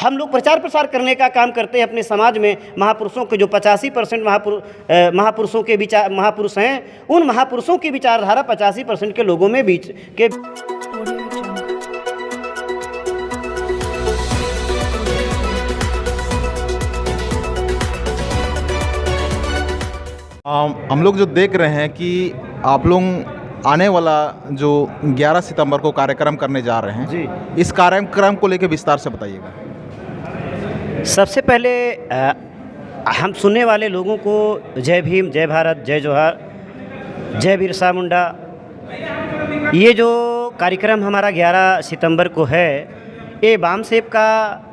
हम लोग प्रचार प्रसार करने का काम करते हैं अपने समाज में। महापुरुषों के जो 85% महापुरुषों के विचार महापुरुष हैं, उन महापुरुषों की विचारधारा 85% के लोगों में बीच के हम लोग जो देख रहे हैं कि आप लोग आने वाला जो 11 सितंबर को कार्यक्रम करने जा रहे हैं जी, इस कार्यक्रम को लेकर विस्तार से बताइएगा। सबसे पहले हम सुनने वाले लोगों को जय भीम, जय भारत, जय जोहार, जय बिरसा मुंडा। ये जो कार्यक्रम हमारा 11 सितंबर को है, ये वामसेप का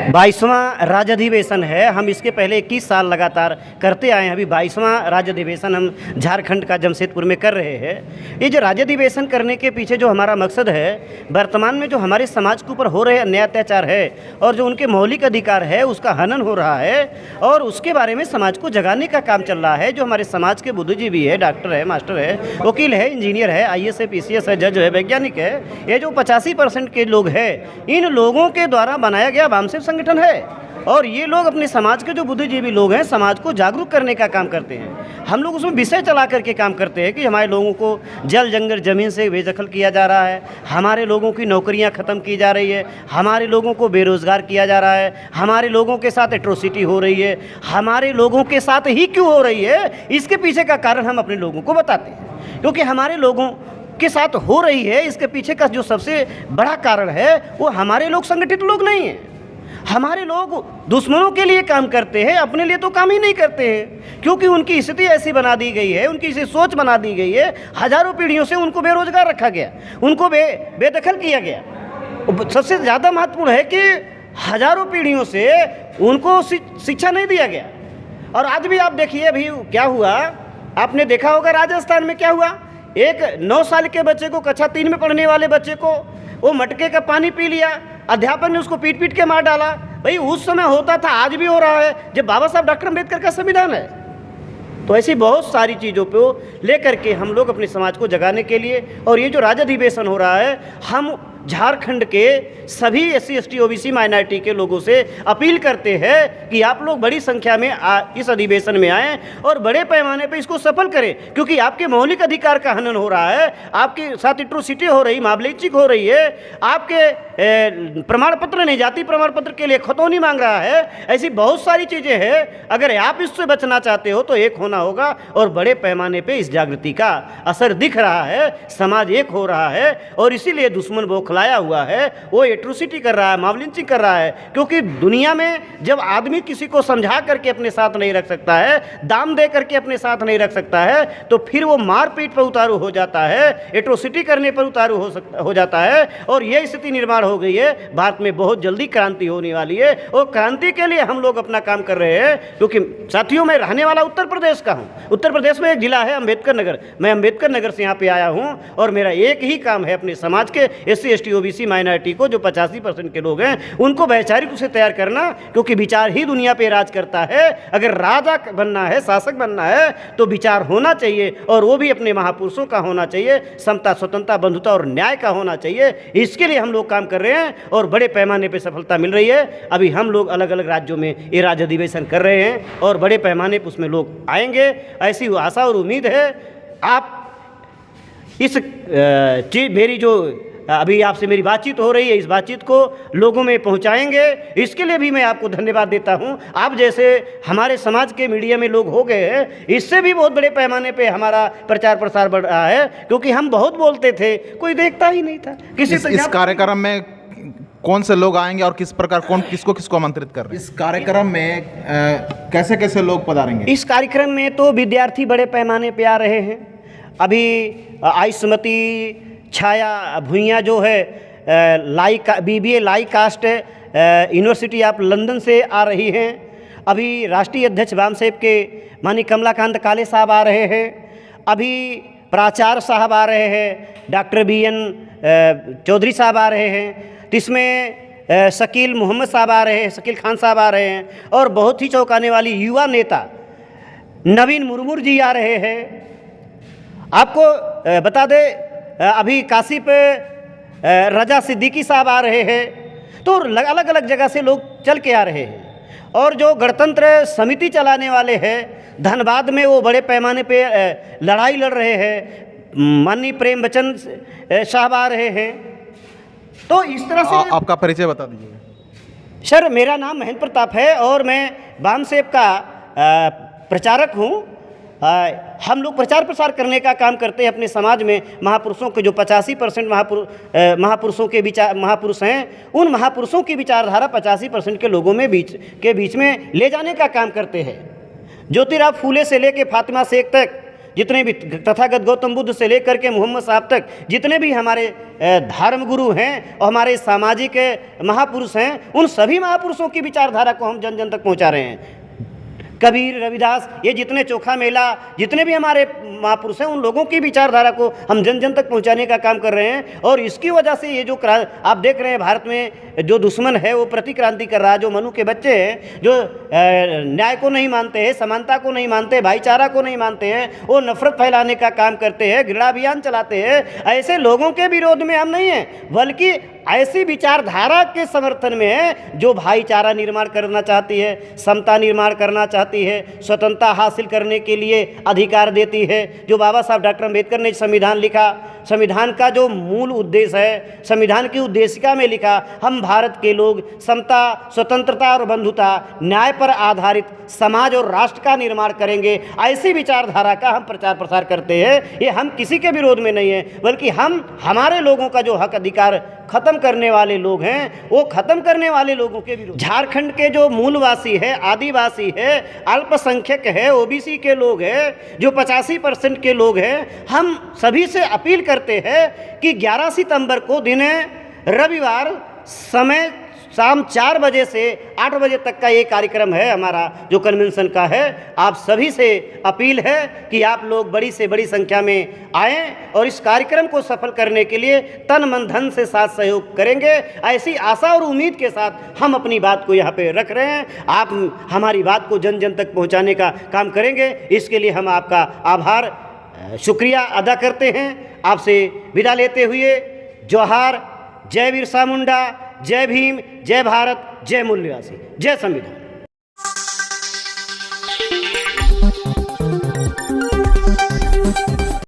22वां राज्य अधिवेशन है। हम इसके पहले 21 साल लगातार करते आए हैं। अभी 22वां राज्य अधिवेशन हम झारखंड का जमशेदपुर में कर रहे हैं। ये जो राज्य अधिवेशन करने के पीछे जो हमारा मकसद है, वर्तमान में जो हमारे समाज के ऊपर हो रहे अन्याय अत्याचार है और जो उनके मौलिक अधिकार है उसका हनन हो रहा है, और उसके बारे में समाज को जगाने का काम चल रहा है। जो हमारे समाज के बुद्धिजीवी है, डॉक्टर है, मास्टर है, वकील है, इंजीनियर है, IAS है, PCS है, जज है, वैज्ञानिक है, ये जो 85% के लोग हैं, इन लोगों के द्वारा बनाया गया वामसेप संगठन है। और ये लोग अपने समाज के जो बुद्धिजीवी लोग हैं, समाज को जागरूक करने का काम करते हैं। हम लोग उसमें विषय चला करके काम करते हैं कि हमारे लोगों को जल जंगल ज़मीन से बेदखल किया जा रहा है, हमारे लोगों की नौकरियां ख़त्म की जा रही है, हमारे लोगों को बेरोज़गार किया जा रहा है, हमारे लोगों के साथ एट्रोसिटी हो रही है। हमारे लोगों के साथ ही क्यों हो रही है, इसके पीछे का कारण हम अपने लोगों को बताते हैं। क्योंकि हमारे लोगों के साथ हो रही है, इसके पीछे का जो सबसे बड़ा कारण है वो हमारे लोग संगठित लोग नहीं हैं। हमारे लोग दुश्मनों के लिए काम करते हैं, अपने लिए तो काम ही नहीं करते हैं। क्योंकि उनकी स्थिति ऐसी बना दी गई है, उनकी ऐसी सोच बना दी गई है, हजारों पीढ़ियों से उनको बेरोजगार रखा गया, उनको बेदखल किया गया। सबसे ज़्यादा महत्वपूर्ण है कि हजारों पीढ़ियों से उनको शिक्षा नहीं दिया गया। और आज भी आप देखिए अभी क्या हुआ, आपने देखा होगा राजस्थान में क्या हुआ। एक 9 साल के बच्चे को, कक्षा 3 में पढ़ने वाले बच्चे को, वो मटके का पानी पी लिया, अध्यापक ने उसको पीट पीट के मार डाला। भाई उस समय होता था, आज भी हो रहा है, जब बाबा साहब डॉक्टर अम्बेडकर का संविधान है। तो ऐसी बहुत सारी चीज़ों पे लेकर के हम लोग अपने समाज को जगाने के लिए, और ये जो राज्य अधिवेशन हो रहा है, हम झारखंड के सभी SC ST OBC माइनॉरिटी के लोगों से अपील करते हैं कि आप लोग बड़ी संख्या में इस अधिवेशन में आएँ और बड़े पैमाने पे इसको सफल करें। क्योंकि आपके मौलिक अधिकार का हनन हो रहा है, आपके साथ एट्रोसिटी हो रही, मामलेचिक हो रही है, आपके प्रमाण पत्र नहीं, जाति प्रमाण पत्र के लिए खतौनी मांग रहा है। ऐसी बहुत सारी चीज़ें हैं। अगर आप इससे बचना चाहते हो तो एक होना होगा, और बड़े पैमाने पर इस जागृति का असर दिख रहा है, समाज एक हो रहा है। और इसीलिए दुश्मन बौखलाया हुआ है, वो एट्रोसिटी कर रहा है, मामलिंचिंग कर रहा है। क्योंकि दुनिया में जब आदमी किसी को समझा करके अपने साथ नहीं रख सकता है, दाम दे करके अपने साथ नहीं रख सकता है, तो फिर वो मारपीट पर उतारू हो जाता है, एट्रोसिटी करने पर उतारू हो जाता है। और ये स्थिति निर्माण हो गई है। भारत में बहुत जल्दी क्रांति होने वाली है, और क्रांति के लिए हम लोग अपना काम कर रहे हैं। क्योंकि साथियों, मैं रहने वाला उत्तर प्रदेश का हूँ। उत्तर प्रदेश में एक जिला है अम्बेडकर नगर। मैं अम्बेडकर नगर से यहाँ पे आया हूँ, और मेरा एक ही काम है अपने समाज के SC ST OBC माइनॉरिटी को, जो 85% के लोग हैं, उनको वैचारिक रूप से तैयार करना। क्योंकि विचार ही दुनिया पे राज करता है। अगर राजा बनना है, शासक बनना है, तो विचार होना चाहिए, और वो भी अपने महापुरुषों का होना चाहिए, समता, स्वतंत्रता, बंधुता और न्याय का होना चाहिए। इसके लिए हम लोग काम कर रहे हैं, और बड़े पैमाने पर सफलता मिल रही है। अभी हम लोग अलग अलग राज्यों में ये राज्य अधिवेशन कर रहे हैं, और बड़े पैमाने पर उसमें लोग आएंगे, ऐसी आशा और उम्मीद है। आप इस चीज मेरी जो अभी आपसे मेरी बातचीत हो रही है, इस बातचीत को लोगों में पहुंचाएंगे, इसके लिए भी मैं आपको धन्यवाद देता हूं। आप जैसे हमारे समाज के मीडिया में लोग हो गए हैं, इससे भी बहुत बड़े पैमाने पे हमारा प्रचार प्रसार बढ़ रहा है। क्योंकि हम बहुत बोलते थे, कोई देखता ही नहीं था। इस कार्यक्रम में कौन से लोग आएंगे और किस प्रकार, कौन किसको आमंत्रित कर रहे हैं? इस कार्यक्रम में कैसे कैसे लोग पधारेंगे? इस कार्यक्रम में तो विद्यार्थी बड़े पैमाने पे आ रहे हैं। अभी आयुष्मती छाया भुइयाँ जो है, BBA लाई कास्ट यूनिवर्सिटी ऑफ लंदन से आ रही हैं। अभी राष्ट्रीय अध्यक्ष वामसेप के माननीय कमलाकांत काले साहब आ रहे हैं। अभी प्राचार्य साहब आ रहे हैं, डॉक्टर BN चौधरी साहब आ रहे हैं। तो इसमें शकील मोहम्मद साहब आ रहे हैं, शकील खान साहब आ रहे हैं, और बहुत ही चौंकाने वाली युवा नेता नवीन मुर्मू जी आ रहे हैं। आपको बता दें, अभी काशी पे रजा सिद्दीकी साहब आ रहे हैं। तो अलग अलग जगह से लोग चल के आ रहे हैं। और जो गणतंत्र समिति चलाने वाले हैं धनबाद में, वो बड़े पैमाने पे लड़ाई लड़ रहे हैं। माननीय प्रेम बच्चन साहब आ रहे हैं। तो इस तरह से आपका परिचय बता दीजिए। सर, मेरा नाम महेंद्र प्रताप है और मैं वामसेव का प्रचारक हूँ। हम लोग प्रचार प्रसार करने का काम करते हैं अपने समाज में। महापुरुषों के जो 85% महापुरुषों के महापुरुष हैं, उन महापुरुषों की विचारधारा 85% के लोगों में बीच में ले जाने का काम करते हैं। ज्योतिराव फूले से लेकर फातिमा शेख तक, जितने भी तथागत गौतम बुद्ध से लेकर के मोहम्मद साहब तक जितने भी हमारे धर्म गुरु हैं और हमारे सामाजिक महापुरुष हैं, उन सभी महापुरुषों की विचारधारा को हम जन जन तक पहुंचा रहे हैं। कबीर, रविदास, ये जितने चोखा मेला, जितने भी हमारे महापुरुष हैं, उन लोगों की विचारधारा को हम जन जन तक पहुंचाने का काम कर रहे हैं। और इसकी वजह से ये जो आप देख रहे हैं, भारत में जो दुश्मन है वो प्रतिक्रांति कर रहा है। जो मनु के बच्चे हैं, जो न्याय को नहीं मानते हैं, समानता को नहीं मानते, भाईचारा को नहीं मानते हैं, वो नफरत फैलाने का काम करते हैं, घृणा अभियान चलाते हैं। ऐसे लोगों के विरोध में हम नहीं हैं, बल्कि ऐसी विचारधारा के समर्थन में है जो भाईचारा निर्माण करना चाहती है, समता निर्माण करना चाहती है, स्वतंत्रता हासिल करने के लिए अधिकार देती है। जो बाबा साहब डॉक्टर अम्बेडकर ने संविधान लिखा, संविधान का जो मूल उद्देश्य है, संविधान की उद्देशिका में लिखा, हम भारत के लोग समता, स्वतंत्रता और बंधुता, न्याय पर आधारित समाज और राष्ट्र का निर्माण करेंगे। ऐसी विचारधारा का हम प्रचार प्रसार करते हैं। ये हम किसी के विरोध में नहीं है, बल्कि हम हमारे लोगों का जो हक अधिकार खत्म करने वाले लोग हैं, वो खत्म करने वाले लोगों के विरोध। झारखंड के जो मूलवासी है, आदिवासी है, अल्पसंख्यक है, ओबीसी के लोग हैं, जो 85% के लोग हैं, हम सभी से अपील करते हैं कि 11 सितंबर को दिन रविवार समय शाम 4 बजे से 8 बजे तक का ये कार्यक्रम है हमारा, जो कन्वेंशन का है। आप सभी से अपील है कि आप लोग बड़ी से बड़ी संख्या में आएँ और इस कार्यक्रम को सफल करने के लिए तन मन धन से साथ सहयोग करेंगे। ऐसी आशा और उम्मीद के साथ हम अपनी बात को यहाँ पे रख रहे हैं। आप हमारी बात को जन जन तक पहुँचाने का काम करेंगे, इसके लिए हम आपका आभार शुक्रिया अदा करते हैं। आपसे विदा लेते हुए जोहार, जय बिरसा मुंडा, जय भीम, जय भारत, जय मूल्यवासी, जय संविधान।